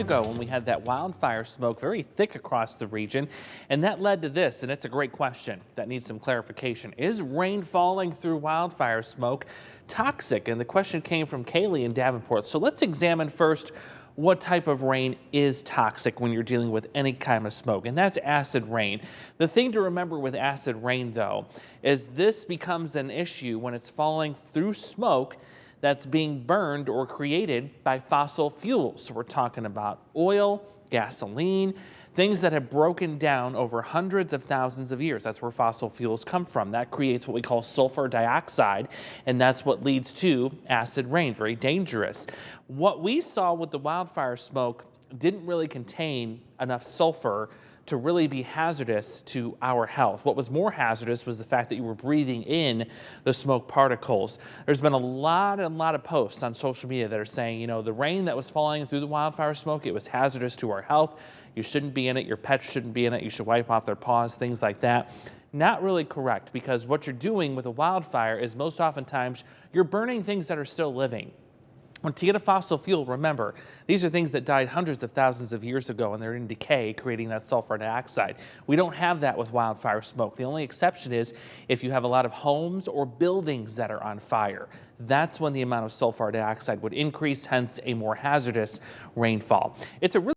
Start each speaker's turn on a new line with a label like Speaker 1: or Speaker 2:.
Speaker 1: ago when we had that wildfire smoke very thick across the region, and that led to this, and it's a great question that needs some clarification. Is rain falling through wildfire smoke toxic? And the question came from Kaylee in Davenport. So let's examine first what type of rain is toxic when you're dealing with any kind of smoke, and that's acid rain. The thing to remember with acid rain, though, is this becomes an issue when it's falling through smoke that's being burned or created by fossil fuels. So we're talking about oil, gasoline, things that have broken down over hundreds of thousands of years. That's where fossil fuels come from. That creates what we call sulfur dioxide, and that's what leads to acid rain. Very dangerous. What we saw with the wildfire smoke didn't really contain enough sulfur to really be hazardous to our health. What was more hazardous was the fact that you were breathing in the smoke particles. There's been a lot of posts on social media that are saying, you know, the rain that was falling through the wildfire smoke, it was hazardous to our health. You shouldn't be in it. Your pets shouldn't be in it. You should wipe off their paws, things like that. Not really correct, because what you're doing with a wildfire is most oftentimes you're burning things that are still living. When to get a fossil fuel, remember, these are things that died hundreds of thousands of years ago and they're in decay, creating that sulfur dioxide. We don't have that with wildfire smoke. The only exception is if you have a lot of homes or buildings that are on fire. That's when the amount of sulfur dioxide would increase, hence a more hazardous rainfall. It's a really